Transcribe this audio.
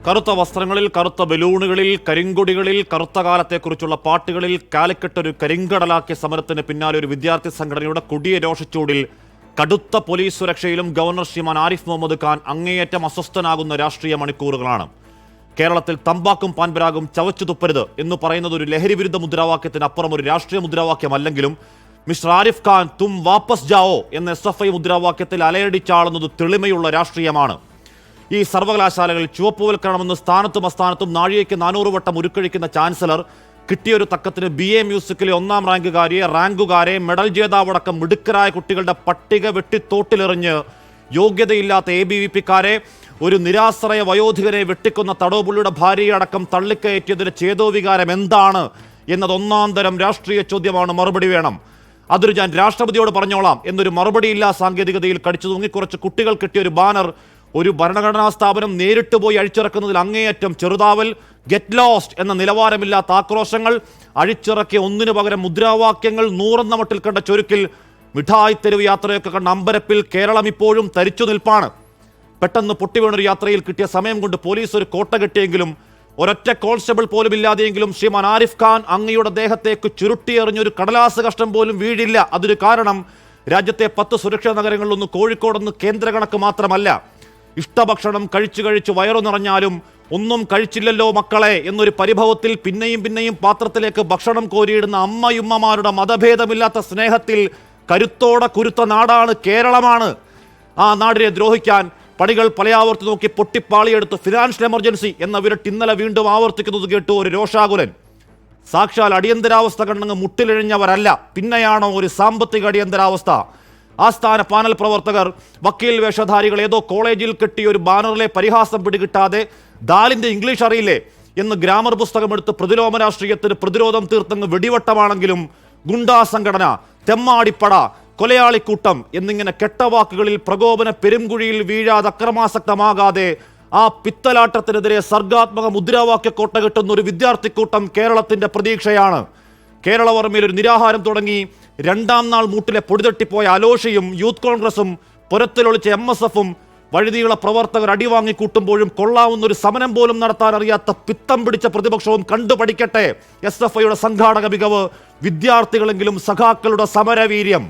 കറുത്ത വസ്ത്രങ്ങളിൽ, കറുത്ത ബലൂണുകളിൽ, കരിങ്കൊടികളിൽ, കറുത്ത കാലത്തെക്കുറിച്ചുള്ള പാട്ടുകളിൽ കാലിക്കട്ടൊരു കരിങ്കടലാക്കിയ സമരത്തിന് പിന്നാലെ ഒരു വിദ്യാർത്ഥി സംഘടനയുടെ കൊടിയ രോഷച്ചൂടിൽ കടുത്ത പോലീസ് സുരക്ഷയിലും ഗവർണർ ശ്രീമാൻ ആരിഫ് മുഹമ്മദ് ഖാൻ അങ്ങേയറ്റം അസ്വസ്ഥനാകുന്ന രാഷ്ട്രീയ മണിക്കൂറുകളാണ്. കേരളത്തിൽ തമ്പാക്കും പാൻപരാഗും ചവച്ചു തുപ്പരുത് എന്ന് പറയുന്നത് ഒരു ലഹരി വിരുദ്ധ മുദ്രാവാക്യത്തിനപ്പുറം ഒരു രാഷ്ട്രീയ മുദ്രാവാക്യമല്ലെങ്കിലും മിസ്റ്റർ ആരിഫ് ഖാൻ തും വാപ്പസ് ജാവോ എന്ന SFI മുദ്രാവാക്യത്തിൽ അലയടിച്ചാളുന്നത് തെളിമയുള്ള രാഷ്ട്രീയമാണ്. ഈ സർവകലാശാലകളിൽ ചുവപ്പുവൽക്കണമെന്ന് സ്ഥാനത്തും അസ്ഥാനത്തും നാഴികയ്ക്ക് 400 വട്ടം ഉരുക്കഴിക്കുന്ന ചാൻസലർ കിട്ടിയൊരു തക്കത്തിന് BA മ്യൂസിക്കിലെ 1ാം റാങ്കുകാരെ മെഡൽ ജേതാവടക്കം മിടുക്കരായ കുട്ടികളുടെ പട്ടിക വെട്ടിത്തോട്ടിലെറിഞ്ഞ് യോഗ്യതയില്ലാത്ത ABVP-ക്കാരെ ഒരു നിരാശ്രയ വയോധികരെ വെട്ടിക്കുന്ന തടവുപുള്ളിയുടെ ഭാര്യയടക്കം തള്ളിക്കയറ്റിയതിന്റെ ചേതോവികാരം എന്താണ് എന്നത് ഒന്നാന്തരം രാഷ്ട്രീയ ചോദ്യമാണ്. മറുപടി വേണം. അതൊരു ഞാൻ രാഷ്ട്രപതിയോട് പറഞ്ഞോളാം എന്നൊരു മറുപടിയില്ലാ സാങ്കേതികതയിൽ കടിച്ചു തൂങ്ങി കുറച്ച് കുട്ടികൾ കിട്ടിയ ഒരു ബാനർ ഒരു ഭരണഘടനാ സ്ഥാപനം നേരിട്ട് പോയി അഴിച്ചിറക്കുന്നതിൽ അങ്ങേയറ്റം ചെറുതാവൽ, ഗെറ്റ് ലോസ്റ്റ് എന്ന നിലവാരമില്ലാത്ത ആക്രോശങ്ങൾ, അഴിച്ചിറക്കിയ ഒന്നിനു പകരം മുദ്രാവാക്യങ്ങൾ, 100 എന്ന മട്ടിൽ കണ്ട ചുരുക്കിൽ മിഠായി തെരുവ് യാത്രയൊക്കെ കണ്ട അമ്പരപ്പിൽ കേരളം ഇപ്പോഴും തരിച്ചു നിൽപ്പാണ്. പെട്ടെന്ന് പൊട്ടിവീണൊരു യാത്രയിൽ കിട്ടിയ സമയം കൊണ്ട് പോലീസ് ഒരു കോട്ട കെട്ടിയെങ്കിലും ഒരൊറ്റ കോൺസ്റ്റബിൾ പോലും ഇല്ലാതെയെങ്കിലും ശ്രീമാൻ ആരിഫ് ഖാൻ അങ്ങയുടെ ദേഹത്തേക്ക് ചുരുട്ടിയെറിഞ്ഞൊരു കടലാസ് കഷ്ടം പോലും വീഴില്ല. അതൊരു കാരണം രാജ്യത്തെ 10 സുരക്ഷാ നഗരങ്ങളിലൊന്ന് കോഴിക്കോടൊന്ന് കേന്ദ്ര കണക്ക് മാത്രമല്ല. ഇഷ്ടഭക്ഷണം കഴിച്ചു വയറു നിറഞ്ഞാലും ഒന്നും കഴിച്ചില്ലല്ലോ മക്കളെ എന്നൊരു പരിഭവത്തിൽ പിന്നെയും പാത്രത്തിലേക്ക് ഭക്ഷണം കോരിയിടുന്ന അമ്മയുമ്മമാരുടെ മതഭേദമില്ലാത്ത സ്നേഹത്തിൽ കരുത്തോടെ കുരുത്ത നാടാണ് കേരളമാണ്. ആ നാടിനെ ദ്രോഹിക്കാൻ പണികൾ പലയാവർത്തി നോക്കി പൊട്ടിപ്പാളിയെടുത്ത് ഫിനാൻഷ്യൽ എമർജൻസി എന്ന വിരട്ട് ഇന്നലെ വീണ്ടും ആവർത്തിക്കുന്നത് കേട്ടു ഒരു രോഷാകുലൻ. സാക്ഷാൽ അടിയന്തരാവസ്ഥ കണ്ടങ്ങ് മുട്ടിലിഴഞ്ഞവരല്ല, പിന്നെയാണോ ഒരു സാമ്പത്തിക അടിയന്തരാവസ്ഥ? ആസ്ഥാന പാനൽ പ്രവർത്തകർ, വക്കീൽ വേഷധാരികൾ ഏതോ കോളേജിൽ കെട്ടിയ ഒരു ബാനറിലെ പരിഹാസം പിടികിട്ടാതെ ദാലിന്റെ ഇംഗ്ലീഷ് അറിയില്ലേ എന്ന് ഗ്രാമർ പുസ്തകമെടുത്ത് പ്രതിലോമ രാഷ്ട്രീയത്തിന് പ്രതിരോധം തീർത്തങ്ങ് വെടിവട്ടമാണെങ്കിലും ഗുണ്ടാ സംഘടന, തെമ്മാടിപ്പട, കൊലയാളിക്കൂട്ടം എന്നിങ്ങനെ കെട്ടവാക്കുകളിൽ പ്രകോപന പെരുംകുഴിയിൽ വീഴാതെ അക്രമാസക്തമാകാതെ ആ പിത്തലാട്ടത്തിനെതിരെ സർഗാത്മക മുദ്രാവാക്യ കോട്ട കെട്ടുന്ന ഒരു വിദ്യാർത്ഥിക്കൂട്ടം കേരളത്തിന്റെ പ്രതീക്ഷയാണ്. കേരളവർമ്മയിൽ ഒരു നിരാഹാരം തുടങ്ങി 2ാം നാൾ മൂട്ടിലെ പൊടിതട്ടിപ്പോയ അലോഷയും യൂത്ത് കോൺഗ്രസും പുരത്തിലൊളിച്ച MSF-ഉം വഴുതിയുള്ള പ്രവർത്തകർ അടിവാങ്ങിക്കൂട്ടുമ്പോഴും കൊള്ളാവുന്നൊരു സമരം പോലും നടത്താൻ അറിയാത്ത പിത്തം പിടിച്ച പ്രതിപക്ഷവും കണ്ടുപഠിക്കട്ടെ SFIയുടെ സംഘാടക മികവ്, വിദ്യാർത്ഥികളെങ്കിലും സഖാക്കളുടെ സമരവീര്യം.